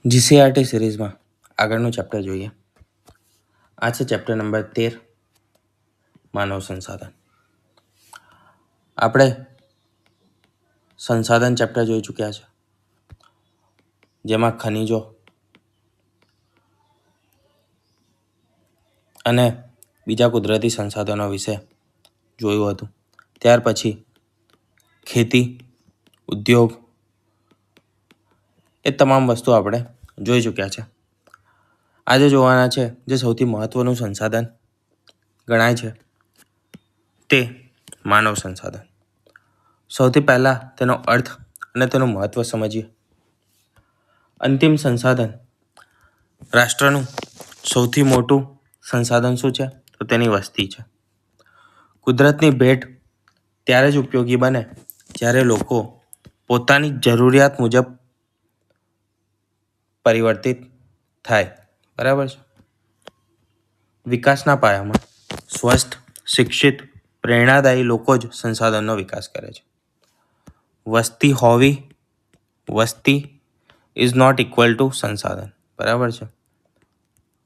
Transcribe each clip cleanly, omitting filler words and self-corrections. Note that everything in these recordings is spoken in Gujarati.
જીસીઆરટી સિરીઝમાં આગળનું ચેપ્ટર જોઈએ. આ છે ચેપ્ટર નંબર 13, માનવ સંસાધન. આપણે સંસાધન ચેપ્ટર જોઈ ચૂક્યા છે, જેમાં ખનિજો અને બીજા કુદરતી સંસાધનો વિશે જોયું હતું. ત્યાર પછી ખેતી, ઉદ્યોગ, એ તમામ વસ્તુ આપણે જોઈ ચૂક્યા છે. આજે જોવાના છે જે સૌથી મહત્વનું સંસાધન ગણાય છે તે માનવ સંસાધન. સૌથી પહેલાં તેનો અર્થ અને તેનું મહત્વ સમજીએ. અંતિમ સંસાધન રાષ્ટ્રનું સૌથી મોટું સંસાધન શું છે? તો તેની વસ્તી છે. કુદરતની ભેટ ત્યારે જ ઉપયોગી બને જ્યારે લોકો પોતાની જરૂરિયાત મુજબ પરિવર્તિત થાય. બરાબર છે. વિકાસના પાયામાં સ્વસ્થ, શિક્ષિત, પ્રેરણાદાયી લોકો જ સંસાધનનો વિકાસ કરે છે. વસ્તી ઇઝ નોટ ઇક્વલ ટુ સંસાધન. બરાબર છે.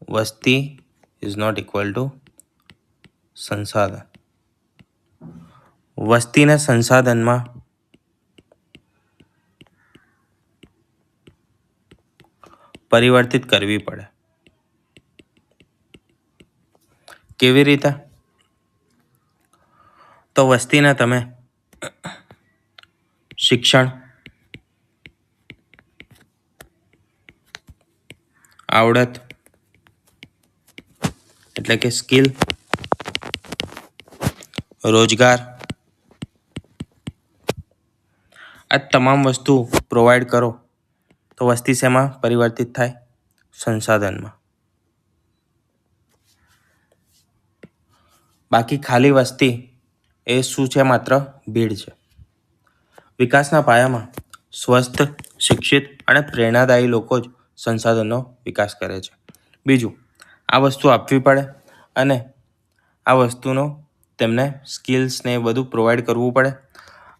વસ્તી ઇઝ નોટ ઇક્વલ ટુ સંસાધન. વસ્તીને સંસાધનમાં પરિવર્તિત કરવી પડે. કેવી રીતે? તો વસ્તીને તમે શિક્ષણ, આવડત એટલે કે સ્કિલ, રોજગાર, આ તમામ વસ્તુ પ્રોવાઈડ કરો તો વસ્તી શેમાં પરિવર્તિત થાય? સંસાધનમાં. બાકી ખાલી વસ્તી એ શું છે? માત્ર ભીડ છે. વિકાસના પાયામાં સ્વસ્થ, શિક્ષિત અને પ્રેરણાદાયી લોકો જ સંસાધનનો વિકાસ કરે છે. બીજું, આ વસ્તુ આપવી પડે અને આ વસ્તુનો તેમને સ્કિલ્સને એ બધું પ્રોવાઈડ કરવું પડે.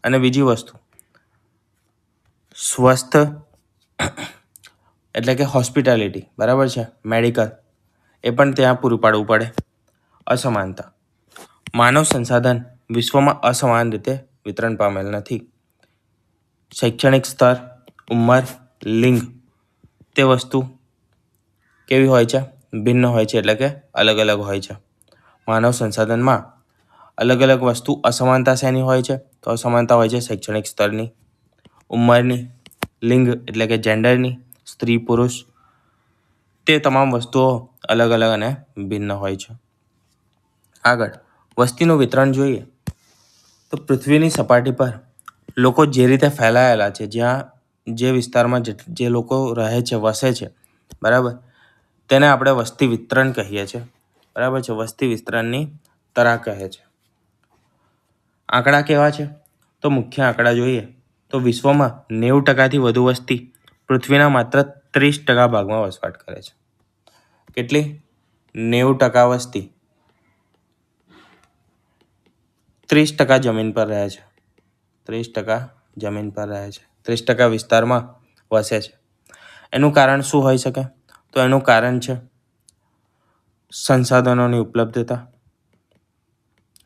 અને બીજી વસ્તુ, સ્વસ્થ એટલે કે હોસ્પિટાલિટી, બરાબર છે, મેડિકલ, એ પણ ત્યાં પૂરું પાડવું પડે. અસમાનતા. માનવ સંસાધન વિશ્વમાં અસમાન રીતે વિતરણ પામેલ નથી. શૈક્ષણિક સ્તર, ઉંમર, લિંગ, તે વસ્તુ કેવી હોય છે? ભિન્ન હોય છે, એટલે કે અલગ અલગ હોય છે. માનવ સંસાધનમાં અલગ અલગ વસ્તુ અસમાનતા શેની હોય છે? તો અસમાનતા હોય છે શૈક્ષણિક સ્તરની, ઉંમરની, લિંગ એટલે કે જેન્ડરની, સ્ત્રી પુરુષ, તે તમામ વસ્તુઓ અલગ અલગ અને ભિન્ન હોય છે. આગળ વસ્તીનું વિતરણ જોઈએ તો પૃથ્વીની સપાટી પર લોકો જે રીતે ફેલાયેલા છે, જ્યાં જે વિસ્તારમાં જે લોકો રહે છે, વસે છે, બરાબર, તેને આપણે વસ્તી વિતરણ કહીએ છીએ. બરાબર છે. વસ્તી વિસ્તરણની તરાહ કહે છે. આંકડા કેવા છે? તો મુખ્ય આંકડા જોઈએ તો વિશ્વમાં 90%થી વધુ વસ્તી પૃથ્વીના માત્ર 30% ભાગમાં વસવાટ કરે છે. કેટલી? 90% વસ્તી 30% જમીન પર રહે છે. 30% જમીન પર રહે છે. 30% વિસ્તારમાં વસે છે. એનું કારણ શું હોઈ શકે? તો એનું કારણ છે સંસાધનોની ઉપલબ્ધતા.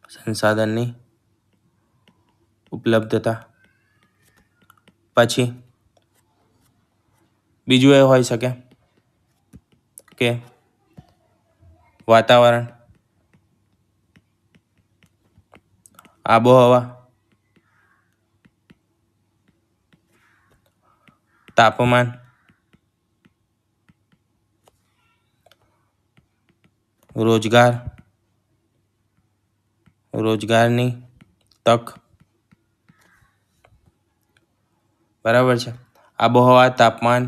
સંસાધનની ઉપલબ્ધતા. પછી બીજું એ હોઈ શકે કે વાતાવરણ, આબોહવા, તાપમાન, રોજગારની તક. બરાબર છે. આબોહવા, તાપમાન,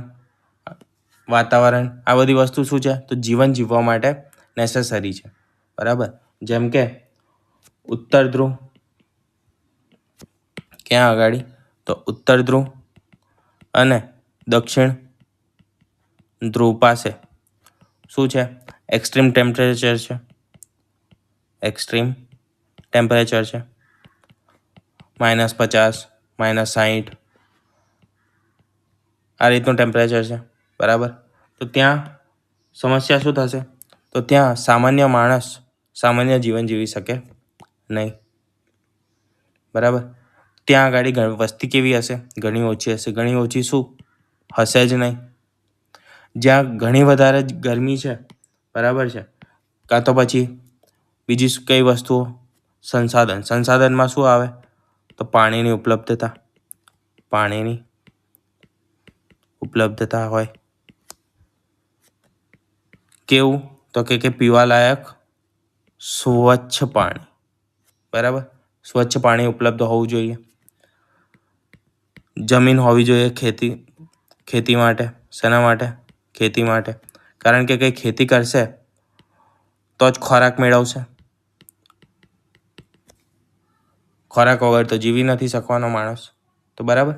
વાતાવરણ, આ બધી વસ્તુ શું છે? તો જીવન જીવવા માટે નેસેસરી છે. બરાબર. જેમ કે ઉત્તર ધ્રુવ, ક્યાં આગળ? તો ઉત્તર ધ્રુવ અને દક્ષિણ ધ્રુવ પાસે શું છે? એક્સ્ટ્રીમ ટેમ્પરેચર છે. એક્સ્ટ્રીમ ટેમ્પરેચર છે. -50, -60, આ રીતનું ટેમ્પરેચર છે. બરાબર. તો ત્યાં સમસ્યા શું થશે? તો ત્યાં સામાન્ય માણસ સામાન્ય જીવન જીવી શકે નહીં. બરાબર. ત્યાં આગળ વસ્તી કેવી હશે? ઘણી ઓછી હશે. ઘણી ઓછી શું હશે જ નહીં. જ્યાં ઘણી વધારે ગરમી છે, બરાબર છે, કાં તો પછી બીજી કઈ વસ્તુઓ? સંસાધનમાં શું આવે? તો પાણીની ઉપલબ્ધતા હોય. કેવું? તો કે પીવાલાયક સ્વચ્છ પાણી. બરાબર. સ્વચ્છ પાણી ઉપલબ્ધ હોવું જોઈએ. જમીન હોવી જોઈએ ખેતી માટે. શેના માટે? ખેતી માટે. કારણ કે કંઈ ખેતી કરશે તો જ ખોરાક મેળવશે. ખોરાક વગર તો જીવી નથી શકવાનો માણસ. તો બરાબર,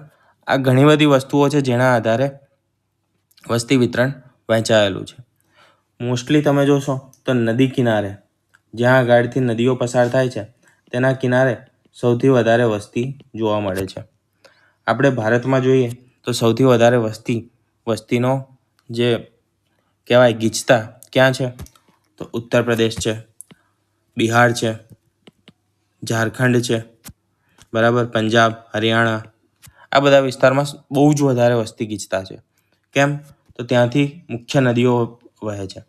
આ ઘણી બધી વસ્તુઓ છે જેના આધારે વસ્તી વિતરણ વહેંચાયેલું છે. મોસ્ટલી તમે જોશો તો નદી કિનારે, જ્યાં આગળથી નદીઓ પસાર થાય છે, તેના કિનારે સૌથી વધારે વસ્તી જોવા મળે છે. આપણે ભારતમાં જોઈએ તો સૌથી વધારે વસ્તીનો જે કહેવાય ગીચતા ક્યાં છે? તો ઉત્તર પ્રદેશ છે, બિહાર છે, ઝારખંડ છે, બરાબર, પંજાબ, હરિયાણા, આ બધા વિસ્તારમાં બહુ જ વધારે વસ્તી ગીચતા છે. કેમ? તો ત્યાંથી મુખ્ય નદીઓ વહે છે.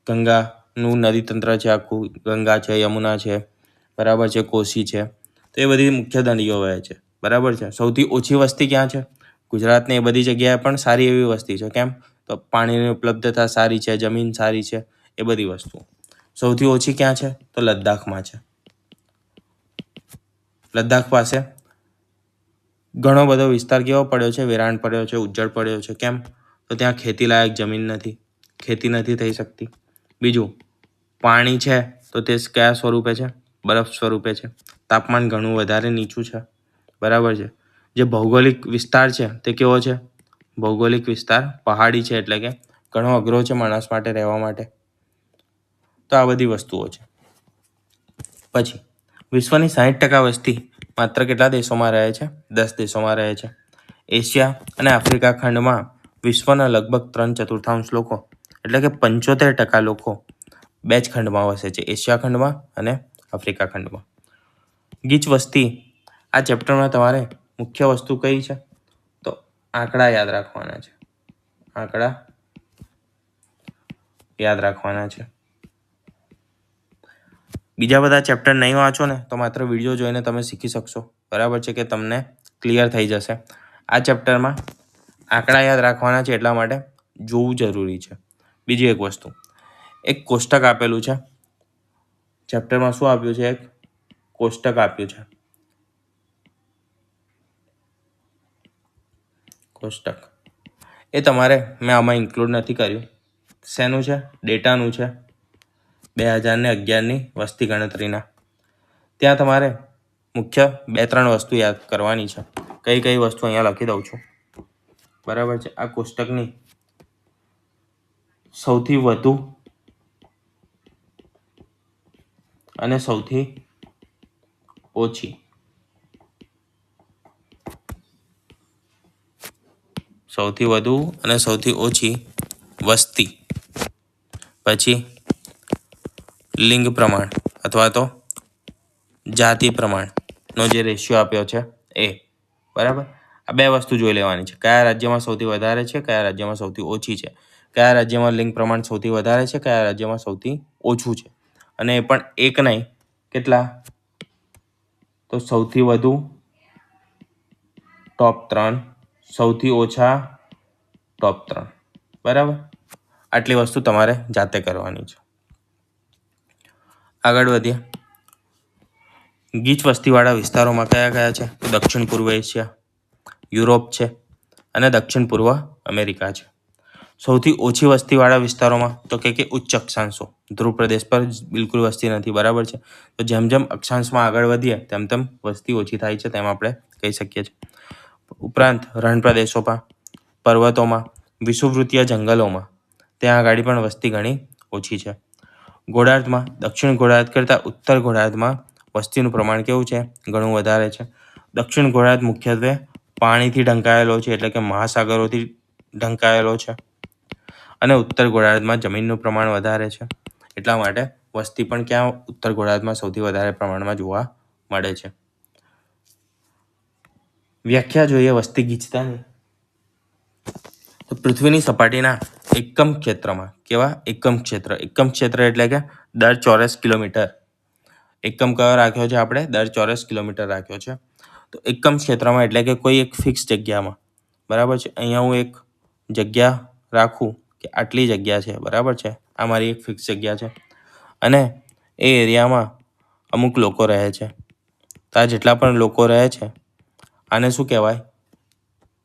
ગંગાનું નદીતંત્ર છે આખું. ગંગા છે, યમુના છે, બરાબર છે, કોસી છે. તો એ બધી મુખ્ય નદીઓ વહે છે. બરાબર છે. સૌથી ઓછી વસ્તી ક્યાં છે? ગુજરાતની એ બધી જગ્યાએ પણ સારી એવી વસ્તી છે. કેમ? તો પાણીની ઉપલબ્ધતા સારી છે, જમીન સારી છે, એ બધી વસ્તુઓ. સૌથી ઓછી ક્યાં છે? તો લદ્દાખમાં છે. લદ્દાખ પાસે ઘણો બધો વિસ્તાર કેવો પડ્યો છે? વેરાન પડ્યો છે, ઉજ્જડ પડ્યો છે. કેમ? તો ત્યાં ખેતીલાયક જમીન નથી, ખેતી નથી થઈ શકતી. બીજું, પાણી છે તો તે કયા સ્વરૂપે છે? બરફ સ્વરૂપે છે. તાપમાન ઘણું વધારે નીચું છે. બરાબર છે. જે ભૌગોલિક વિસ્તાર છે તે કેવો છે? ભૌગોલિક વિસ્તાર પહાડી છે, એટલે કે ઘણો અઘરો છે માણસ માટે રહેવા માટે. તો આ બધી વસ્તુઓ છે. પછી વિશ્વની 60% વસ્તી માત્ર કેટલા દેશોમાં રહે છે? 10 દેશોમાં રહે છે. એશિયા અને આફ્રિકા ખંડમાં વિશ્વના લગભગ 3/4 લોકો, એટલે કે 75% લોકો બે જ ખંડમાં વસે છે, એશિયા ખંડમાં અને આફ્રિકા ખંડમાં. ગીચ વસ્તી, આ ચેપ્ટરમાં તમારે મુખ્ય વસ્તુ કઈ છે? તો આંકડા યાદ રાખવાના છે. બીજા બધા ચેપ્ટર નહીં વાંચો ને તો માત્ર વિડીયો જોઈને તમે શીખી શકશો. બરાબર છે કે તમને ક્લિયર થઈ જશે. આ ચેપ્ટરમાં આંકડા યાદ રાખવાના છે, એટલા માટે જોવું જરૂરી છે. બીજી એક વસ્તુ, એક કોષ્ટક આપેલું છે ચેપ્ટરમાં. શું આપ્યું છે? એક કોષ્ટક આપ્યું છે. કોષ્ટક એ તમારે મેં આમાં ઇન્ક્લુડ નથી કર્યું. શેનું છે? ડેટાનું છે. 2011ની વસ્તી ગણતરીના. ત્યાં તમારે મુખ્ય 2-3 વસ્તુ યાદ કરવાની છે. કઈ વસ્તુ અહીંયા લખી દઉં છું. બરાબર છે. આ કોષ્ટકની સૌથી વધુ અને સૌથી ઓછી વસ્તી, પછી લિંગ પ્રમાણ અથવા તો જાતિ પ્રમાણનો જે રેશિયો આપ્યો છે એ. બરાબર. આ બે વસ્તુ જોઈ લેવાની છે. કયા રાજ્યમાં સૌથી વધારે છે, કયા રાજ્યમાં સૌથી ઓછી છે, કયા રાજ્યમાં લિંગ પ્રમાણ સૌથી વધારે છે, કયા રાજ્યમાં સૌથી ઓછું છે. અને એ પણ એક નહીં, કેટલા? તો સૌથી વધુ ટોપ 3, સૌથી ઓછા ટોપ 3. બરાબર. આટલી વસ્તુ તમારે જાતે કરવાની છે. આગળ વધીએ. ગીચ વસ્તીવાળા વિસ્તારોમાં કયા છે? દક્ષિણ પૂર્વ એશિયા, યુરોપ છે અને દક્ષિણ પૂર્વ અમેરિકા છે. સૌથી ઓછી વસ્તીવાળા વિસ્તારોમાં તો કે ઉચ્ચ અક્ષાંશો. ધ્રુવ પ્રદેશ પર બિલકુલ વસ્તી નથી. બરાબર છે. તો જેમ જેમ અક્ષાંશમાં આગળ વધીએ તેમ તેમ વસ્તી ઓછી થાય છે, તેમ આપણે કહી શકીએ છીએ. ઉપરાંત રણ પ્રદેશોમાં, પર્વતોમાં, વિષુવવૃત્તીય જંગલોમાં ત્યાં આગળ પણ વસ્તી ઘણી ઓછી છે. ગોળાર્ધમાં દક્ષિણ ગોળાર્ધ કરતાં ઉત્તર ગોળાર્ધમાં વસ્તીનું પ્રમાણ કેવું છે? ઘણું વધારે છે. દક્ષિણ ગોળાર્ધ મુખ્યત્વે પાણીથી ઢંકાયેલો છે, એટલે કે મહાસાગરોથી ઢંકાયેલો છે. અને ઉત્તર ગોળાર્ધમાં જમીનનું પ્રમાણ વધારે છે, એટલા માટે વસ્તી પણ ક્યાં ઉત્તર ગોળાર્ધમાં સૌથી વધારે પ્રમાણમાં જોવા મળે છે. વ્યાખ્યા જોઈએ વસ્તી ગીચતાની. તો પૃથ્વીની સપાટીના એકમ ક્ષેત્રમાં કેવા એકમ ક્ષેત્ર એટલે કે દર ચોરસ કિલોમીટર. એકમ કયો રાખ્યો છે આપણે? દર ચોરસ કિલોમીટર રાખ્યો છે. તો એકમ ક્ષેત્રમાં એટલે કે કોઈ એક ફિક્સ જગ્યામાં, બરાબર છે. અહીંયા હું એક જગ્યા રાખું કે આટલી જગ્યા છે, બરાબર છે. આ મારી એક ફિક્સ જગ્યા છે અને એ એરિયામાં અમુક લોકો રહે છે. તો આ જેટલા પણ લોકો રહે છે આને શું કહેવાય?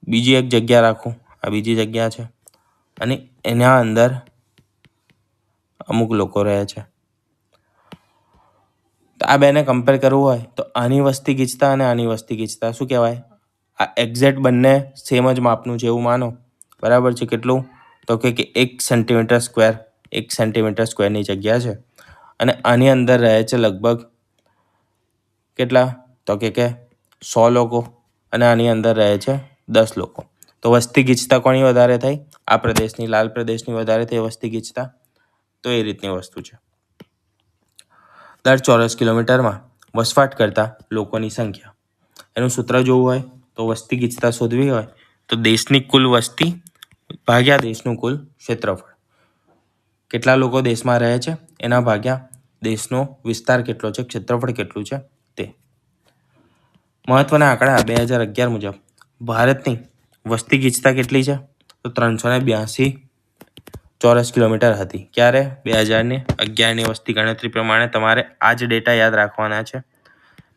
બીજી એક જગ્યા રાખું, આ બીજી જગ્યા છે અને એના અંદર અમુક લોકો રહે છે. તો આ બેને કમ્પેર કરવું હોય તો આની વસ્તી ગીચતા અને આની વસ્તી ગીચતા શું કહેવાય? આ એક્ઝેક્ટ બંને સેમ જ માપનું છે એવું માનો, બરાબર છે. કેટલું? તો કે 1 સેન્ટીમીટર સ્ક્વેર, 1 સેન્ટીમીટર સ્ક્વેરની જગ્યા છે અને આની અંદર રહે છે લગભગ કેટલા? તો કે 100 લોકો અને આની અંદર રહે છે 10 લોકો. તો વસ્તી ગીચતા કોની વધારે થઈ? આ પ્રદેશની, લાલ પ્રદેશની વધારે થઈ વસ્તી ગીચતા. તો એ રીતની વસ્તુ છે. દર ચોરસ કિલોમીટરમાં વસવાટ કરતા લોકોની સંખ્યા. એનું સૂત્ર જોવું હોય તો વસ્તી ગીચતા શોધવી હોય તો દેશની કુલ વસ્તી ભાગ્યા દેશનું કુલ ક્ષેત્રફળ. કેટલા લોકો દેશમાં રહે છે એના ભાગ્યા દેશનો વિસ્તાર કેટલો છે, ક્ષેત્રફળ કેટલું છે તે. મહત્વના આંકડા 2011 મુજબ ભારતની વસ્તી ગીચતા કેટલી છે? તો 382 ચોરસ કિલોમીટર હતી. ક્યારે? 2011ની વસ્તી ગણતરી પ્રમાણે. તમારે આ જ ડેટા યાદ રાખવાના છે.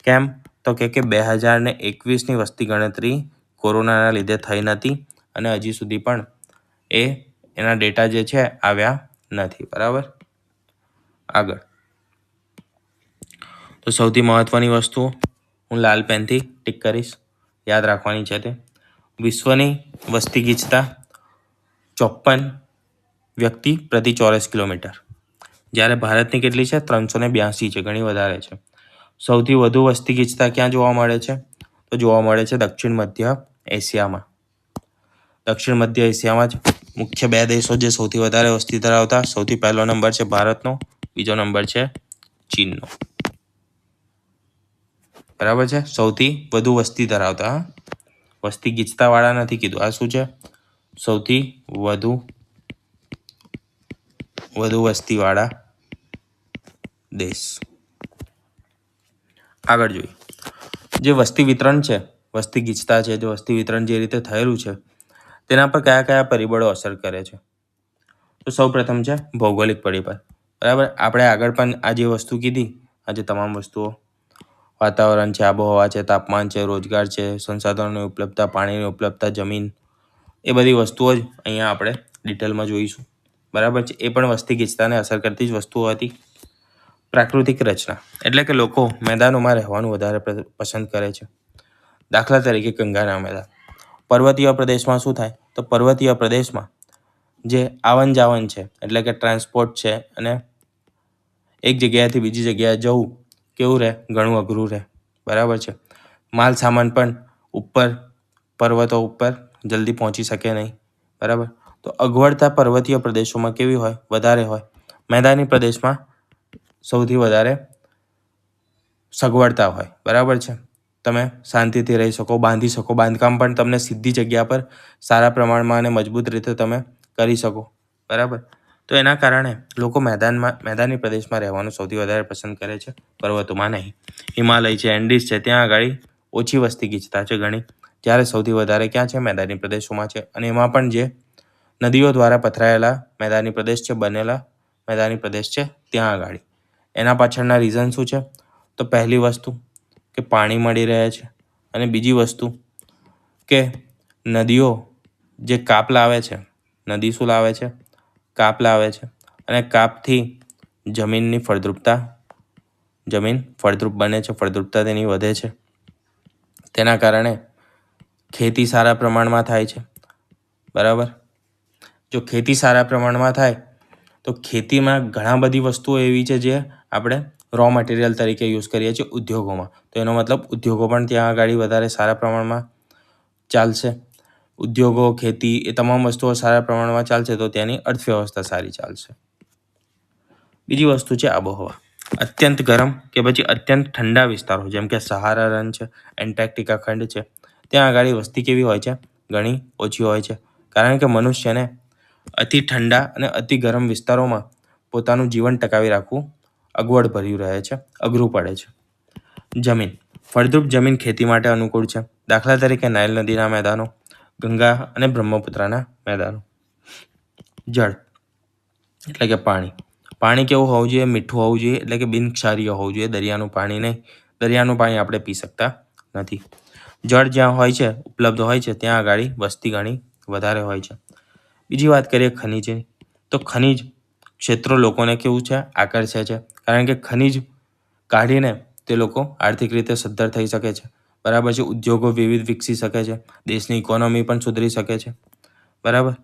કેમ? તો કે 2021ની વસ્તી ગણતરી કોરોનાના લીધે થઈ નથી અને હજી સુધી પણ એના ડેટા જે છે આવ્યા નથી, બરાબર. આગળ તો સૌથી મહત્વની વસ્તુ હું લાલ પેનથી ટીક કરીશ, યાદ રાખવાની છે તે. વિશ્વની વસ્તી ગીચતા 54 વ્યક્તિ પ્રતિ ચોરસ કિલોમીટર, જ્યારે ભારતની કેટલી છે? 382 છે, ઘણી વધારે છે. સૌથી વધુ વસ્તી ગીચતા ક્યાં જોવા મળે છે? તો જોવા મળે છે દક્ષિણ મધ્ય એશિયામાં. દક્ષિણ મધ્ય એશિયામાં જ મુખ્ય 2 દેશો જે સૌથી વધારે વસ્તી ધરાવતા. સૌથી પહેલો નંબર છે ભારતનો, બીજો નંબર છે ચીનનો, બરાબર છે. સૌથી વધુ વસ્તી ધરાવતા, વસ્તી ગીચતા વાળા નથી કીધું. આ શું છે? સૌથી વધુ વસ્તી વાળા દેશ. આગળ જોઈએ જે વસ્તી વિતરણ છે, વસ્તી ગીચતા છે, જે વસ્તી વિતરણ જે રીતે થયેલું છે તેના પર કયા કયા પરિબળો અસર કરે છે? તો સૌ પ્રથમ છે ભૌગોલિક પરિબળ, બરાબર. આપણે આગળ પણ આ જે વસ્તુ કીધી, આ જે તમામ વસ્તુઓ, વાતાવરણ છે, આબોહવા છે, તાપમાન છે, રોજગાર છે, સંસાધનોની ઉપલબ્ધતા, પાણીની ઉપલબ્ધતા, જમીન, એ બધી વસ્તુઓ જ અહીંયા આપણે ડિટેલમાં જોઈશું, બરાબર છે. એ પણ વસ્તી ગીચતાને અસર કરતી જ વસ્તુઓ હતી. પ્રાકૃતિક રચના એટલે કે લોકો મેદાનોમાં રહેવાનું વધારે પસંદ કરે છે. દાખલા તરીકે ગંગાના મેદાન. પર્વતીય પ્રદેશમાં શું થાય? તો પર્વતીય પ્રદેશમાં જે આવન જાવન છે એટલે કે ટ્રાન્સપોર્ટ છે અને એક જગ્યાએથી બીજી જગ્યાએ જવું કેવું રહે? ઘણું અઘરું રહે, બરાબર છે. માલ સામાન પણ ઉપર પર્વતો ઉપર જલ્દી પહોંચી શકે નહીં, બરાબર. તો અગવડતા પર્વતીય પ્રદેશોમાં કેવી હોય? વધારે હોય. મેદાની પ્રદેશમાં સૌથી વધારે સગવડતા હોય, બરાબર છે. તમે શાંતિથી રહી શકો, બાંધી શકો, બાંધકામ પણ તમને સીધી જગ્યા પર સારા પ્રમાણમાં અને મજબૂત રીતે તમે કરી શકો, બરાબર. તો એના કારણે લોકો મેદાની પ્રદેશમાં રહેવાનું સૌથી વધારે પસંદ કરે છે, પર્વતોમાં નહીં. હિમાલય છે, એન્ડીઝ છે, ત્યાં આગળ ઓછી વસ્તી ગીચતા છે ઘણી, જ્યારે સૌથી વધારે ક્યાં છે? મેદાની પ્રદેશોમાં છે. અને એમાં પણ જે નદીઓ દ્વારા પથરાયેલા મેદાની પ્રદેશ છે, બનેલા મેદાની પ્રદેશ છે ત્યાં આગળ. એના પાછળના રીઝન શું છે? તો પહેલી વસ્તુ કે પાણી મળી રહે છે અને બીજી વસ્તુ કે નદીઓ જે કાપ લાવે છે, નદી શું લાવે છે? કાપ લાવે છે અને કાપથી જમીન ફળદ્રુપ બને છે, ફળદ્રુપતા તેની વધે છે. તેના કારણે ખેતી સારા પ્રમાણમાં થાય છે, બરાબર. જો ખેતી સારા પ્રમાણમાં થાય તો ખેતીમાં ઘણા બધી વસ્તુઓ એવી છે જે આપણે રો મટીરિયલ તરીકે યુઝ કરીએ છીએ ઉદ્યોગોમાં. તો એનો મતલબ ઉદ્યોગો પણ ત્યાં આગળ વધારે સારા પ્રમાણમાં ચાલશે. ઉદ્યોગો, ખેતી એ તમામ વસ્તુઓ સારા પ્રમાણમાં ચાલશે તો ત્યાંની અર્થવ્યવસ્થા સારી ચાલશે. બીજી વસ્તુ છે આબોહવા. અત્યંત ગરમ કે પછી અત્યંત ઠંડા વિસ્તારો જેમ કે સહારા રન છે, એન્ટાર્કટિકા ખંડ છે, ત્યાં આગળ વસ્તી કેવી હોય છે? ઘણી ઓછી હોય છે. કારણ કે મનુષ્યને અતિ ઠંડા અને અતિ ગરમ વિસ્તારોમાં પોતાનું જીવન ટકાવી રાખવું અગવડ ભર્યું રહે છે, અઘરું પડે છે. જમીન. ફળદ્રુપ જમીન ખેતી માટે અનુકૂળ છે. દાખલા તરીકે નાઇલ નદીના મેદાનો, ગંગા અને બ્રહ્મપુત્રના મેદાનો. જળ એટલે કે પાણી. પાણી કેવું હોવું જોઈએ? મીઠું હોવું જોઈએ, એટલે કે બિનક્ષારીય હોવું જોઈએ. દરિયાનું પાણી નહીં. દરિયાનું પાણી આપણે પી શકતા નથી. જળ જ્યાં હોય છે, ઉપલબ્ધ હોય છે, ત્યાં આગળ વસ્તી ઘણી વધારે હોય છે. બીજી વાત કરીએ ખનિજની, તો ખનિજ ક્ષેત્રો લોકોને કેવું છે? આકર્ષે છે. કારણ કે ખનિજ કાઢીને તે લોકો આર્થિક રીતે સદ્ધર થઈ શકે છે. બરાબર છે. ઉદ્યોગો વિવિધ વિકસી શકે છે. દેશની ઇકોનોમી પણ સુધરી શકે છે. બરાબર.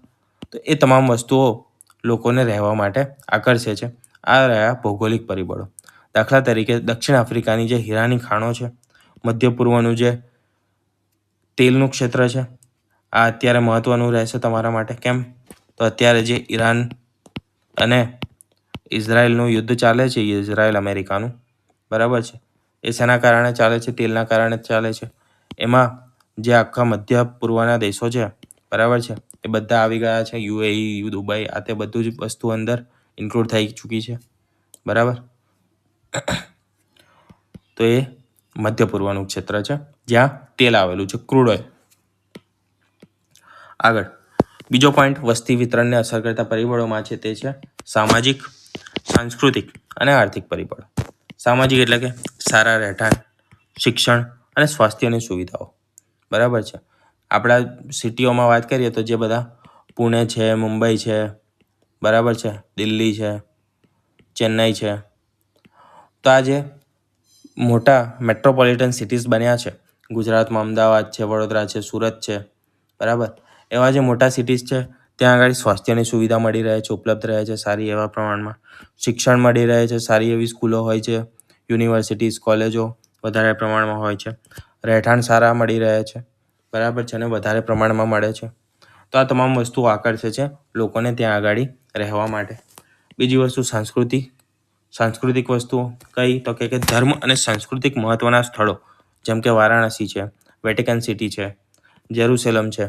તો એ તમામ વસ્તુઓ લોકોને રહેવા માટે આકર્ષે છે. આ રહ્યા ભૌગોલિક પરિબળો. દાખલા તરીકે દક્ષિણ આફ્રિકાની જે હીરાની ખાણો છે, મધ્ય પૂર્વનું જે તેલનું ક્ષેત્ર છે, આ અત્યારે મહત્વનું રહેશે તમારા માટે. કેમ? તો અત્યારે જે ઈરાન અને ઇઝરાયલનું યુદ્ધ ચાલે છે, ઇઝરાયલ અમેરિકાનું, બરાબર છે, એ શેના કારણે ચાલે છે? તેલના કારણે ચાલે છે. એમાં જે આખા મધ્ય પૂર્વના દેશો છે, બરાબર છે, એ બધા આવી ગયા છે. યુએઈ, દુબઈ, આ તે બધું જ વસ્તુ અંદર ઇન્ક્લુડ થઈ ચૂકી છે. બરાબર. તો એ મધ્ય પૂર્વનું ક્ષેત્ર છે જ્યાં તેલ આવેલું છે, ક્રૂડ ઓઇલ. આગળ બીજો પોઈન્ટ વસ્તી વિતરણને અસર કરતા પરિબળોમાં છે તે છે સામાજિક, સાંસ્કૃતિક અને આર્થિક પરિબળો. સામાજિક એટલે કે સારા રહેઠાણ, શિક્ષણ અને સ્વાસ્થ્યની સુવિધાઓ. બરાબર છે. આપણા સિટીઓમાં વાત કરીએ તો જે બધા પુણે છે, મુંબઈ છે, બરાબર છે, દિલ્હી છે, ચેન્નઈ છે, તો આ જે મોટા મેટ્રોપોલિટન સિટીઝ બન્યા છે, ગુજરાતમાં અમદાવાદ છે, વડોદરા છે, સુરત છે, બરાબર, એવા જે મોટા સિટીઝ છે ત્યાં આગળ સ્વાસ્થ્યની સુવિધા મળી રહે છે, ઉપલબ્ધ રહે છે સારી એવા પ્રમાણમાં. શિક્ષણ મળી રહે છે, સારી એવી સ્કૂલો હોય છે, યુનિવર્સિટીઝ, કોલેજો વધારે પ્રમાણમાં હોય છે. રહેઠાણ સારા મળી રહે છે, બરાબર છે, અને વધારે પ્રમાણમાં મળે છે. તો આ તમામ વસ્તુઓ આકર્ષે છે લોકોને ત્યાં આગળ રહેવા માટે. બીજી વસ્તુ સાંસ્કૃતિક વસ્તુઓ કઈ? તો કે ધર્મ અને સાંસ્કૃતિક મહત્વના સ્થળો જેમ કે વારાણસી છે, વેટિકન સિટી છે, જેરુસલેમ છે,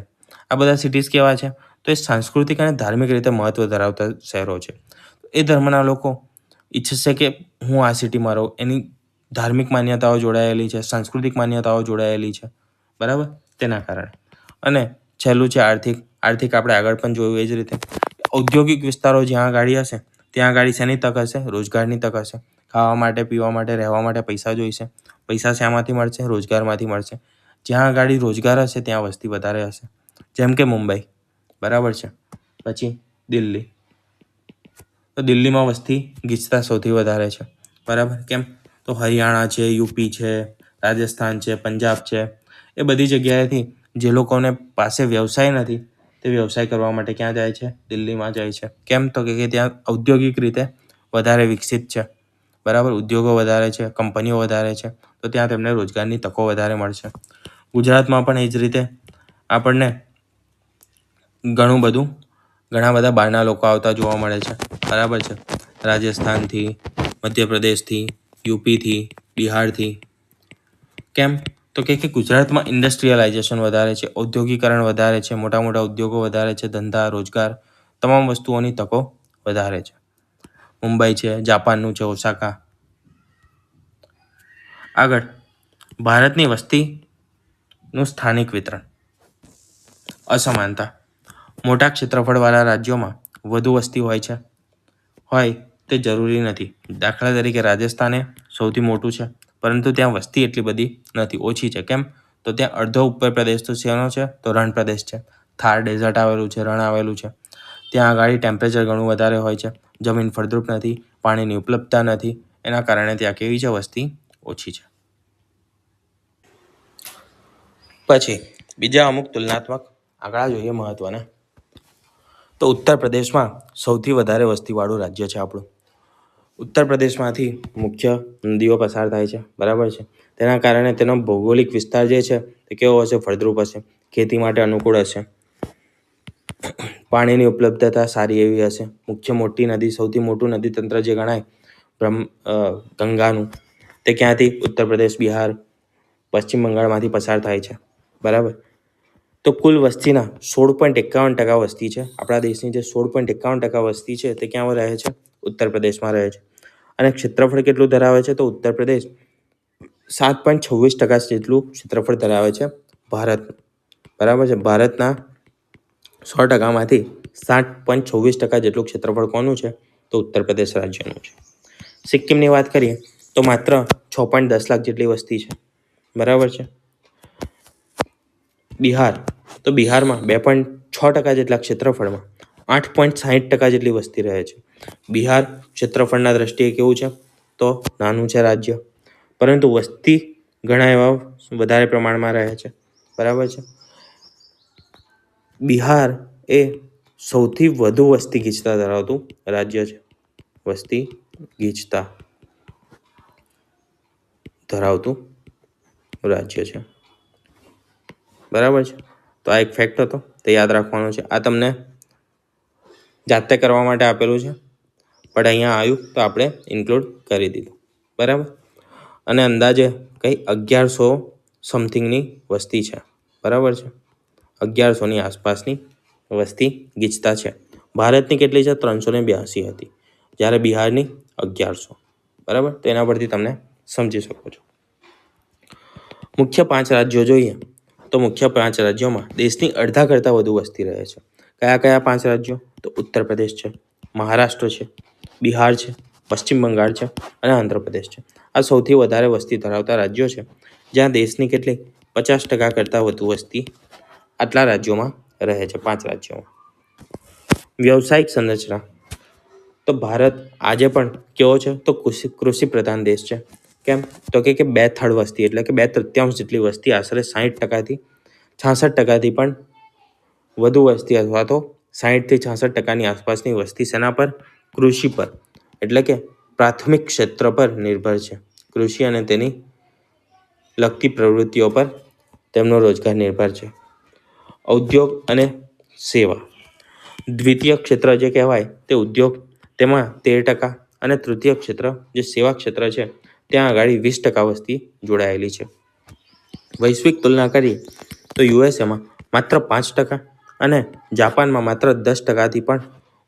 આ બધા સિટીઝ કેવા છે? તો એ સાંસ્કૃતિક અને ધાર્મિક રીતે મહત્વ ધરાવતા શહેરો છે. એ ધર્મના લોકો ઈચ્છશે કે હું આ સિટીમાં રહું. એની ધાર્મિક માન્યતાઓ જોડાયેલી છે, સાંસ્કૃતિક માન્યતાઓ જોડાયેલી છે, બરાબર, તેના કારણે. અને છેલ્લું છે આર્થિક. આર્થિક આપણે આગળ પણ જોયું એ જ રીતે. ઔદ્યોગિક વિસ્તારો જ્યાં ગાડી હશે ત્યાં ગાડી શેની તક હશે? રોજગારની તક હશે. ખાવા માટે, પીવા માટે, રહેવા માટે પૈસા જોઈશે. પૈસા શામાંથી મળશે? રોજગારમાંથી મળશે. જ્યાં ગાડી રોજગાર હશે ત્યાં વસ્તી વધારે હશે. જેમ કે મુંબઈ, બરાબર છે, પછી દિલ્હી. તો દિલ્હીમાં વસ્તી ગીચતા સૌથી વધારે છે, બરાબર. કેમ? તો હરિયાણા છે, યુપી છે, રાજસ્થાન છે, પંજાબ છે, એ બધી જગ્યાએથી જે લોકોને પાસે વ્યવસાય નથી તે વ્યવસાય કરવા માટે ક્યાં જાય છે? દિલ્હીમાં જાય છે. કેમ? તો કે ત્યાં ઔદ્યોગિક રીતે વધારે વિકસિત છે, બરાબર, ઉદ્યોગો વધારે છે, કંપનીઓ વધારે છે, તો ત્યાં તેમને રોજગારની તકો વધારે મળશે. ગુજરાતમાં પણ એ જ રીતે આપણને ઘણા બધા બહારના લોકો આવતા જોવા મળે છે, બરાબર છે, રાજસ્થાનથી, મધ્યપ્રદેશથી, યુપીથી, બિહારથી. કેમ? તો કે ગુજરાતમાં ઇન્ડસ્ટ્રીયલાઇઝેશન વધારે છે, ઔદ્યોગિકરણ વધારે છે, મોટા મોટા ઉદ્યોગો વધારે છે, ધંધા, રોજગાર, તમામ વસ્તુઓની તકો વધારે છે. મુંબઈ છે, જાપાનનું છે, ઓસાકા. આગળ ભારતની વસ્તીનું સ્થાનિક વિતરણ. અસમાનતા. મોટા ક્ષેત્રફળવાળા રાજ્યોમાં વધુ વસ્તી હોય તે જરૂરી નથી. દાખલા તરીકે રાજસ્થાન એ સૌથી મોટું છે, પરંતુ ત્યાં વસ્તી એટલી બધી નથી, ઓછી છે. કેમ? તો ત્યાં અડધો ઉત્તર પ્રદેશ તો શેનો છે? તો રણ પ્રદેશ છે. થાર ડેઝર્ટ આવેલું છે, રણ આવેલું છે. ત્યાં આગળ ટેમ્પરેચર ઘણું વધારે હોય છે, જમીન ફળદ્રુપ નથી, પાણીની ઉપલબ્ધતા નથી, એના કારણે ત્યાં કેવી છે? વસ્તી ઓછી છે. પછી બીજા અમુક તુલનાત્મક આંકડા જોઈએ મહત્વના. તો ઉત્તર પ્રદેશમાં સૌથી વધારે વસ્તીવાળું રાજ્ય છે આપણું. ઉત્તર પ્રદેશમાંથી મુખ્ય નદીઓ પસાર થાય છે, બરાબર છે. તેના કારણે તેનો ભૌગોલિક વિસ્તાર જે છે તે કેવો હશે? ફળદ્રુપ હશે, ખેતી માટે અનુકૂળ હશે, પાણીની ઉપલબ્ધતા સારી એવી હશે. મુખ્ય મોટી નદી, સૌથી મોટું નદી તંત્ર જે ગણાય ગંગાનું, તે ક્યાંથી? ઉત્તર પ્રદેશ, બિહાર, પશ્ચિમ બંગાળમાંથી પસાર થાય છે. બરાબર. તો કુલ વસ્તીના 16.51% વસ્તી છે. આપણા દેશની જે 16.51% વસ્તી છે તે ક્યાં રહે છે? ઉત્તર પ્રદેશમાં રહે છે. અને ક્ષેત્રફળ કેટલું ધરાવે છે? તો ઉત્તર પ્રદેશ 7.26% જેટલું ક્ષેત્રફળ ધરાવે છે ભારતનું. બરાબર છે. ભારતના 100%માંથી 7.26% જેટલું ક્ષેત્રફળ કોનું છે? તો ઉત્તર પ્રદેશ રાજ્યનું છે. સિક્કિમની વાત કરીએ તો માત્ર 6.10 લાખ જેટલી વસ્તી છે. બરાબર છે. બિહાર, તો બિહારમાં 2.6% જેટલા ક્ષેત્રફળમાં 8.60% જેટલી વસ્તી રહે છે. બિહાર ક્ષેત્રફળના દ્રષ્ટિએ કેવું છે? તો નાનું છે રાજ્ય, પરંતુ વસ્તી ઘણા એવા વધારે પ્રમાણમાં રહે છે. બરાબર છે. બિહાર એ સૌથી વધુ વસ્તી ગીચતા ધરાવતું રાજ્ય છે. વસ્તી ગીચતા ધરાવતું રાજ્ય છે. બરાબર છે. તો આ એક ફેક્ટ હતો, તે યાદ રાખવાનો છે. આ તમને જાતે કરવા માટે આપેલું છે, પણ અહીંયા આવ્યું તો આપણે ઇન્ક્લુડ કરી દીધું. બરાબર. અને અંદાજે કંઈ 1100 સમથિંગની વસ્તી છે. બરાબર છે. 1100ની આસપાસની વસ્તી ગીચતા છે. ભારતની કેટલી છે? 382 હતી, જ્યારે બિહારની 1100. બરાબર. તો એના પરથી તમને સમજી શકો છો. મુખ્ય 5 રાજ્યો જોઈએ તો મુખ્ય 5 રાજ્યોમાં દેશની અડધા કરતાં વધુ વસ્તી રહે છે. કયા કયા 5 રાજ્યો? તો ઉત્તર પ્રદેશ છે, મહારાષ્ટ્ર છે, બિહાર છે, પશ્ચિમ બંગાળ છે અને આંધ્રપ્રદેશ છે. આ સૌથી વધારે વસ્તી ધરાવતા રાજ્યો છે, જ્યાં દેશની કેટલી 50% કરતાં વધુ વસ્તી આટલા રાજ્યોમાં રહે છે. 5 રાજ્યોમાં. વ્યવસાયિક સંરચના, તો ભારત આજે પણ કેવો છે? તો કૃષિ પ્રધાન દેશ છે. કેમ? તો કે 2/3 વસ્તી એટલે કે 2/3 જેટલી વસ્તી, આશરે 60%થી 66%થી પણ વધુ વસ્તી અથવા તો 60થી 66%ની આસપાસની વસ્તી શેના પર? કૃષિ પર, એટલે કે પ્રાથમિક ક્ષેત્ર પર નિર્ભર છે. કૃષિ અને તેની લગતી પ્રવૃત્તિઓ પર તેમનો રોજગાર નિર્ભર છે. ઉદ્યોગ અને સેવા, દ્વિતીય ક્ષેત્ર જે કહેવાય તે ઉદ્યોગ, તેમાં 13% અને તૃતીય ક્ષેત્ર જે સેવા ક્ષેત્ર છે ત્યાં આગળ 20% વસ્તી જોડાયેલી છે. વૈશ્વિક તુલના કરીએ તો યુએસએમાં માત્ર 5% અને જાપાનમાં માત્ર 10%થી પણ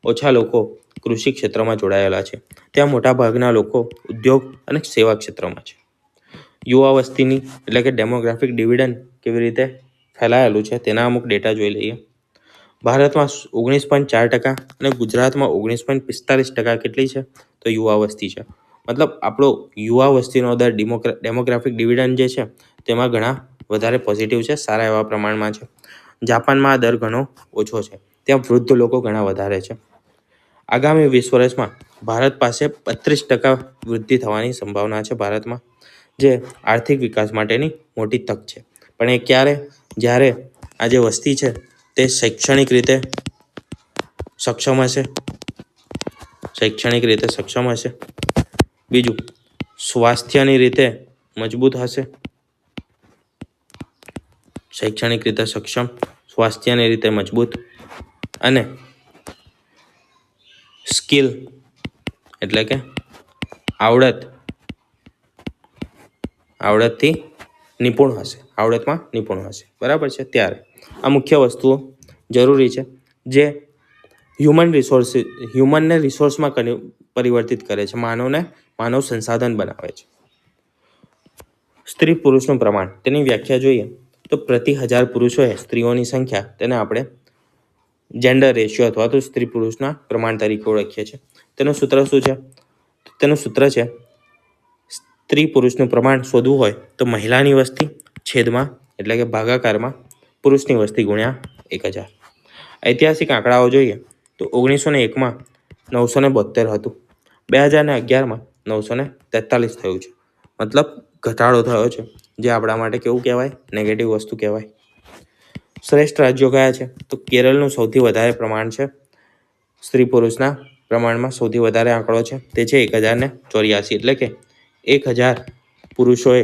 ઓછા લોકો કૃષિ ક્ષેત્રમાં જોડાયેલા છે. ત્યાં મોટાભાગના લોકો ઉદ્યોગ અને સેવા ક્ષેત્રમાં છે. યુવા વસ્તીની એટલે કે ડેમોગ્રાફિક ડિવિડન્ડ કેવી રીતે ફેલાયેલું છે તેના અમુક ડેટા જોઈ લઈએ. ભારતમાં 19.4% અને ગુજરાતમાં 19.45% કેટલી છે? તો યુવા વસ્તી છે. મતલબ આપણો યુવા વસ્તીનો દર ડેમોગ્રાફિક ડિવિડન્ડ જે છે તેમાં ઘણા વધારે પોઝિટિવ છે, સારા એવા પ્રમાણમાં છે. જાપાનમાં આ દર ઘણો ઓછો છે, ત્યાં વૃદ્ધ લોકો ઘણા વધારે છે. આગામી 20 વર્ષમાં ભારત પાસે 32% વૃદ્ધિ થવાની સંભાવના છે ભારતમાં, જે આર્થિક વિકાસ માટેની મોટી તક છે. પણ એ ક્યારે? જ્યારે આ જે વસ્તી છે તે શૈક્ષણિક રીતે સક્ષમ હશે. બીજું, સ્વાસ્થ્યની રીતે મજબૂત હશે. શૈક્ષણિક રીતે સક્ષમ, સ્વાસ્થ્યની રીતે મજબૂત અને સ્કિલ એટલે કે આવડતથી નિપુણ હશે, આવડતમાં નિપુણ હશે. બરાબર છે. ત્યારે આ મુખ્ય વસ્તુઓ જરૂરી છે જે હ્યુમનને રિસોર્સમાં પરિવર્તિત કરે છે, માનવ સંસાધન બનાવે છે. સ્ત્રી પુરુષનું પ્રમાણ, તેની વ્યાખ્યા જોઈએ તો પ્રતિ 1000 પુરુષોએ સ્ત્રીઓની સંખ્યા, તેને આપણે જેન્ડર રેશિયો અથવા તો સ્ત્રી પુરુષના પ્રમાણ તરીકે ઓળખીએ છીએ. તેનું સૂત્ર શું છે? તેનું સૂત્ર છે સ્ત્રી પુરુષનું પ્રમાણ શોધવું હોય તો મહિલાની વસ્તી છેદમાં એટલે કે ભાગાકારમાં પુરુષની વસ્તી ગુણ્યા 1000. ઐતિહાસિક આંકડાઓ જોઈએ તો 1901માં 972 હતું, 2011માં 943 થયું છે. મતલબ ઘટાડો થયો છે, જે આપણા માટે કેવું કહેવાય? નેગેટિવ વસ્તુ કહેવાય. શ્રેષ્ઠ રાજ્યો કયા છે? તો કેરળનું સૌથી વધારે પ્રમાણ છે, સ્ત્રી પુરુષના પ્રમાણમાં સૌથી વધારે આંકડો છે, તે છે 1084. એટલે કે 1000 પુરુષોએ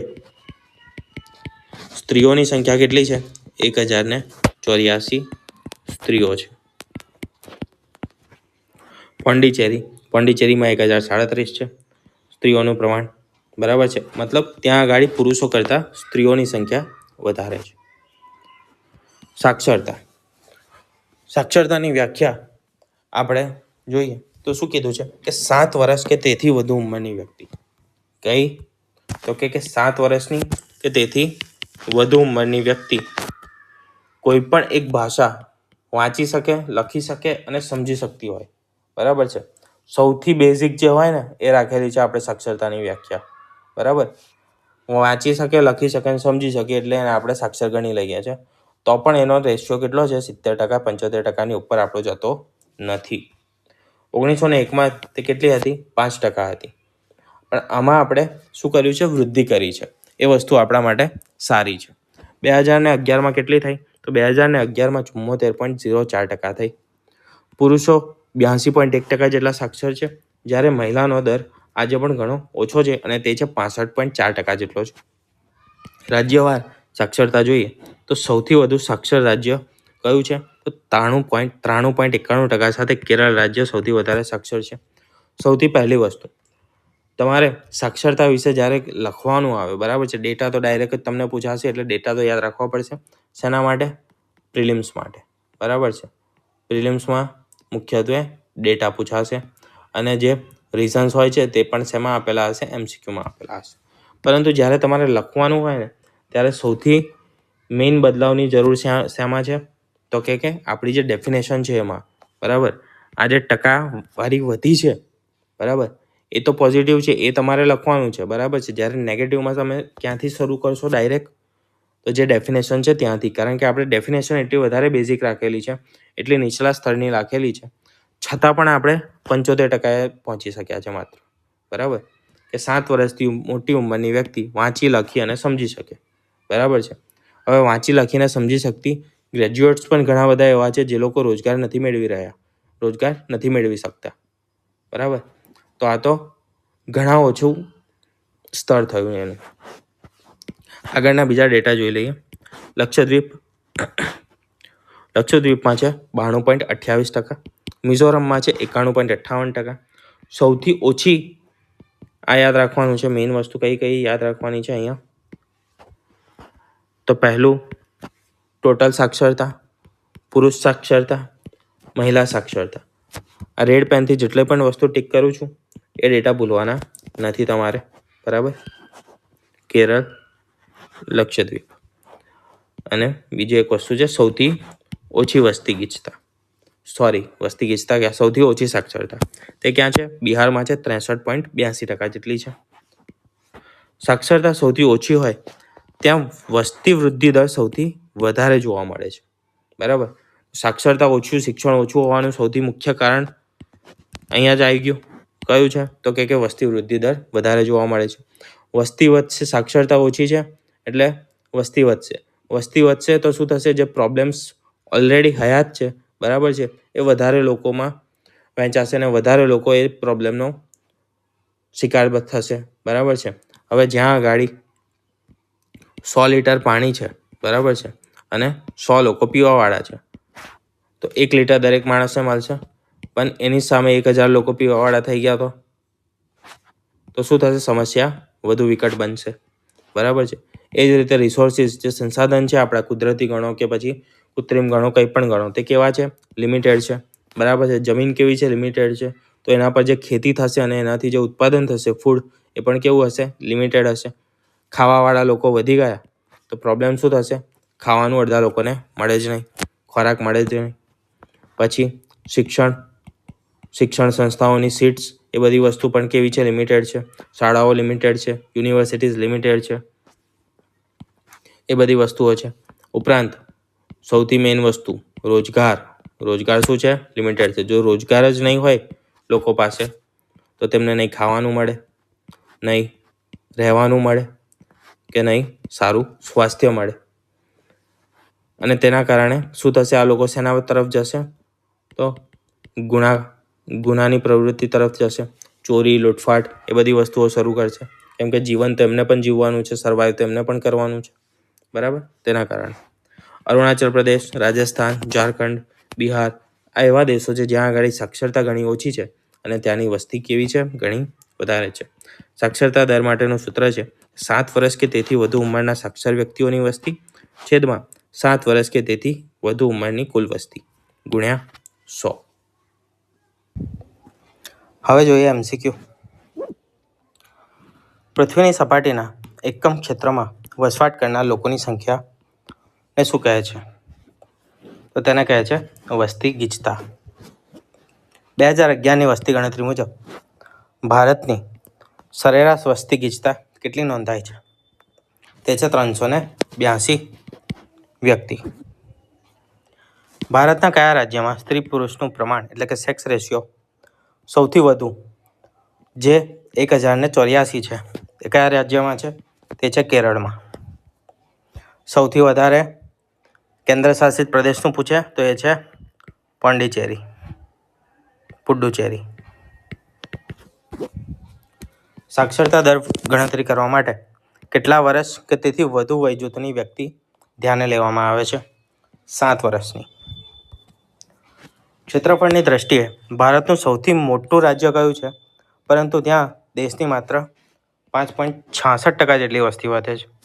સ્ત્રીઓની સંખ્યા કેટલી છે? 1084 સ્ત્રીઓ છે. પોંડિચેરીમાં 1037 છે સ્ત્રીઓનું પ્રમાણ, બરાબર છે. મતલબ ત્યાં આગળ પુરુષો કરતાં સ્ત્રીઓની સંખ્યા વધારે છે. સાક્ષરતાની વ્યાખ્યા આપણે જોઈએ તો શું કીધું છે કે 7 વર્ષ કે તેથી વધુ ઉંમરની વ્યક્તિ, કઈ તો કે 7 વર્ષની કે તેથી વધુ ઉંમરની વ્યક્તિ કોઈ પણ એક ભાષા વાંચી શકે, લખી શકે અને સમજી શકતી હોય, બરાબર છે. સૌથી બેઝિક જે હોય ને એ રાખેલી છે આપણે સાક્ષરતાની વ્યાખ્યા, બરાબર. વાંચી શકે, લખી શકે અને સમજી શકે એટલે એને આપણે સાક્ષર ગણી લઈએ છીએ. તો પણ એનો રેશિયો કેટલો છે? 70%, 75%ની ઉપર આપણો જતો નથી. 1901માં તે કેટલી હતી? 5% હતી. પણ આમાં આપણે શું કર્યું છે? વૃદ્ધિ કરી છે. એ વસ્તુ આપણા માટે સારી છે. 2011માં કેટલી થઈ? તો 2011માં 74.04% થઈ. પુરુષો 82.1% જેટલા સાક્ષર છે, જ્યારે મહિલાનો દર આજે પણ ઘણો ઓછો છે અને તે છે 65.4% જેટલો છે. રાજ્યવાર સાક્ષરતા જોઈએ તો સૌથી વધુ સાક્ષર રાજ્ય કયું છે? તો 93.91% સાથે કેરળ રાજ્ય સૌથી વધારે સાક્ષર છે. સૌથી પહેલી વસ્તુ, તમારે સાક્ષરતા વિશે જ્યારે લખવાનું આવે, બરાબર છે, ડેટા તો ડાયરેક્ટ જ તમને પૂછાશે એટલે ડેટા તો યાદ રાખવા પડશે. શેના માટે? પ્રિલિમ્સ માટે, બરાબર છે. પ્રિલિમ્સમાં મુખ્યત્વે ડેટા પૂછાશે અને જે રીઝન્સ હોય છે તે પણ શેમાં આપેલા હશે? MCQમાં આપેલા હશે. પરંતુ જ્યારે તમારે લખવાનું હોય ને ત્યારે સૌથી મેઇન બદલાવની જરૂર શેમાં છે? તો કે આપણી જે ડેફિનેશન છે એમાં, બરાબર. આ જે ટકાવારી વધી છે, બરાબર, એ તો પોઝિટિવ છે, એ તમારે લખવાનું છે, બરાબર છે. જ્યારે નેગેટિવમાં તમે ક્યાંથી શરૂ કરશો? ડાયરેક્ટ તો જે ડેફિનેશન છે ત્યાંથી, કારણ કે આપણે ડેફિનેશન એટલી વધારે બેઝિક રાખેલી છે, એટલી નીચલા સ્તરની રાખેલી છે, છતાં પણ આપણે 75% પહોંચી શક્યા છે માત્ર, બરાબર. કે 7 વર્ષથી મોટી ઉંમરની વ્યક્તિ વાંચી, લખી અને સમજી શકે, બરાબર છે. હવે વાંચી, લખીને સમજી શકતી ગ્રેજ્યુએટ્સ પણ ઘણા બધા એવા છે જે લોકો રોજગાર નથી મેળવી શકતા, બરાબર. તો આ તો ઘણા ઓછું સ્તર થયું એનું. આગળના બીજા ડેટા જોઈ લઈએ. લક્ષદ્વીપમાં છે 92.28%, મિઝોરમમાં છે 91.58%. સૌથી ઓછી, આ યાદ રાખવાનું છે, મેઇન વસ્તુ કઈ યાદ રાખવાની છે અહીંયા? તો પહેલું ટોટલ સાક્ષરતા, પુરુષ સાક્ષરતા, મહિલા સાક્ષરતા. આ રેડ પેનથી જેટલે પણ વસ્તુ ટીક કરું છું એ ડેટા ભૂલવાના નથી તમારે, બરાબર. કેરળ, લક્ષદ્વીપ અને બીજી એક વસ્તુ છે સૌથી ઓછી વસ્તી ગીચતા ક્યાં? સૌથી ઓછી સાક્ષરતા તે ક્યાં છે? બિહારમાં છે 63.82% જેટલી છે. સાક્ષરતા સૌથી ઓછી હોય ત્યાં વસ્તી વૃદ્ધિ દર સૌથી વધારે જોવા મળે છે, બરાબર. સાક્ષરતા ઓછું, શિક્ષણ ઓછું હોવાનું સૌથી મુખ્ય કારણ અહીંયા જ આવી ગયું. કયું છે? તો કે વસ્તી વૃદ્ધિ દર વધારે જોવા મળે છે. વસ્તી વધશે, સાક્ષરતા ઓછી છે એટલે વસ્તી વધશે તો શું થશે? જે પ્રોબ્લેમ્સ ઓલરેડી હયાત છે, બરાબર છે, એ વધારે લોકોમાં વહેંચાશે અને વધારે લોકો એ પ્રોબ્લેમનો શિકાર થશે, બરાબર છે. હવે જ્યાં ગાડી 100 લીટર પાણી છે, બરાબર છે, અને 100 લોકો પીવાવાળા છે, તો 1 લીટર દરેક માણસને મળશે. પણ એની સામે 1000 લોકો પીવાવાળા થઈ ગયા તો શું થશે? સમસ્યા વધુ વિકટ બનશે, બરાબર છે. એ જ રીતે રિસોર્સિસ, જે સંસાધન છે આપણા, કુદરતી ગણો કે પછી કૃત્રિમ ગણો, કંઈ પણ ગણો, તે કેવા છે? લિમિટેડ છે, બરાબર છે. જમીન કેવી છે? લિમિટેડ છે. તો એના પર જે ખેતી થશે અને એનાથી જે ઉત્પાદન થશે ફૂડ, એ પણ કેવું હશે? લિમિટેડ હશે. ખાવાવાળા લોકો વધી ગયા તો પ્રોબ્લેમ શું થશે? ખાવાનું અડધા લોકોને મળે જ નહીં, ખોરાક મળે જ નહીં. પછી શિક્ષણ સંસ્થાઓની સીટ્સ, એ બધી વસ્તુ પણ કેવી છે? લિમિટેડ છે. શાળાઓ લિમિટેડ છે, યુનિવર્સિટીઝ લિમિટેડ છે, એ બધી વસ્તુઓ છે. ઉપરાંત સૌથી મેઇન વસ્તુ રોજગાર શું છે? લિમિટેડ છે. જો રોજગાર જ નહીં હોય લોકો પાસે તો તેમને નહીં ખાવાનું મળે, નહીં રહેવાનું મળે કે નહીં સારું સ્વાસ્થ્ય મળે. અને તેના કારણે શું થશે? આ લોકો શેના તરફ જશે? તો ગુનાની પ્રવૃત્તિ તરફ જશે. ચોરી, લૂંટફાટ, એ બધી વસ્તુઓ શરૂ કરશે. કેમ કે જીવન તો એમને પણ જીવવાનું છે, સર્વાઈવ તો એમને પણ કરવાનું છે, બરાબર. તેના કારણે અરુણાચલ પ્રદેશ, રાજસ્થાન, ઝારખંડ, બિહાર આ એવા દેશો છે જ્યાં આગળ સાક્ષરતા ઘણી ઓછી છે અને ત્યાંની વસ્તી કેવી છે? ઘણી વધારે છે. સાક્ષરતા દર માટેનું સૂત્ર છે 7 વર્ષ કે તેથી વધુ ઉંમરના સાક્ષર વ્યક્તિઓની વસ્તી છેદમાં 7 વર્ષ કે તેથી વધુ ઉંમરની કુલ વસ્તી ગુણ્યા 100. હવે જોઈએ MCQ. પૃથ્વીની સપાટીના એકમ ક્ષેત્રમાં વસવાટ કરનાર લોકોની સંખ્યાને શું કહે છે? તો તેને કહે છે વસ્તી ગીચતા. 2011ની વસ્તી ગણતરી મુજબ ભારતની સરેરાશ વસ્તી ગીચતા કેટલી નોંધાઈ છે? તે છે 382 વ્યક્તિ. ભારતના કયા રાજ્યમાં સ્ત્રી પુરુષનું પ્રમાણ એટલે કે સેક્સ રેશિયો સૌથી વધુ જે 1084 છે? એ કયા રાજ્યમાં છે? તે છે કેરળમાં. સૌથી વધારે કેન્દ્ર શાસિત પ્રદેશનું પૂછે તો એ છે પુડ્ડુચેરી. સાક્ષરતા દર ગણતરી કરવા માટે કેટલા વર્ષ કે તેથી વધુ વય જૂથની વ્યક્તિ ધ્યાને લેવામાં આવે છે? 7 વર્ષની. ક્ષેત્રફળની દ્રષ્ટિએ ભારતનું સૌથી મોટું રાજ્ય કયું છે? પરંતુ ત્યાં દેશની માત્ર 5.66% જેટલી વસ્તી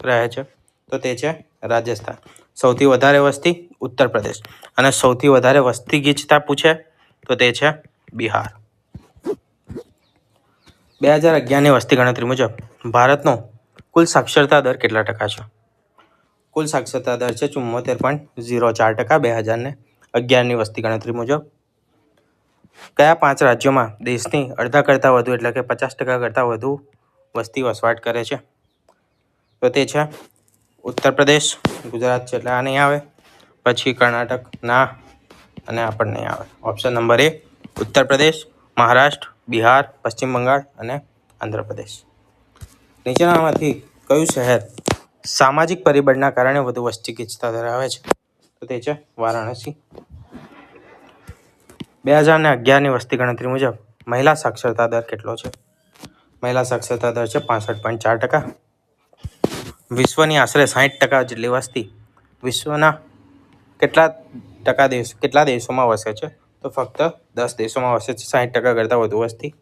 રહે છે તો તે છે રાજસ્થાન. સૌથી વધારે વસ્તી ઉત્તર પ્રદેશ અને સૌથી વધારે વસ્તી ગીચતા પૂછે તો તે છે બિહાર. 2011ની વસ્તી ગણતરી મુજબ ભારતનો કુલ સાક્ષરતા દર કેટલા ટકા છે? કુલ સાક્ષરતા દર છે 74.04%. 2011ની વસ્તી ગણતરી મુજબ કયા 5 રાજ્યોમાં દેશની અડધા કરતાં વધુ એટલે કે 50% કરતાં વધુ વસ્તી વસવાટ કરે છે? તો તે છે ઉત્તર પ્રદેશ, ગુજરાત છે એટલે આ નહીં આવે, પછી કર્ણાટક ના, અને આ પણ નહીં આવે. Option number A Uttar Pradesh, Maharashtra, Bihar, પશ્ચિમ બંગાળ અને આંધ્રપ્રદેશ. નીચેનામાંથી કયું શહેર સામાજિક પરિબળના કારણે વધુ વસ્તી ગીચતા ધરાવે છે? તો તે છે વારાણસી. 2011ની વસ્તી ગણતરી મુજબ મહિલા સાક્ષરતા દર કેટલો છે? મહિલા સાક્ષરતા દર છે 65.4%. વિશ્વની આશરે 60% જેટલી વસ્તી વિશ્વના કેટલા દેશોમાં વસે છે? તો ફક્ત 10 દેશોમાં વસે છે 60% કરતાં વધુ વસ્તી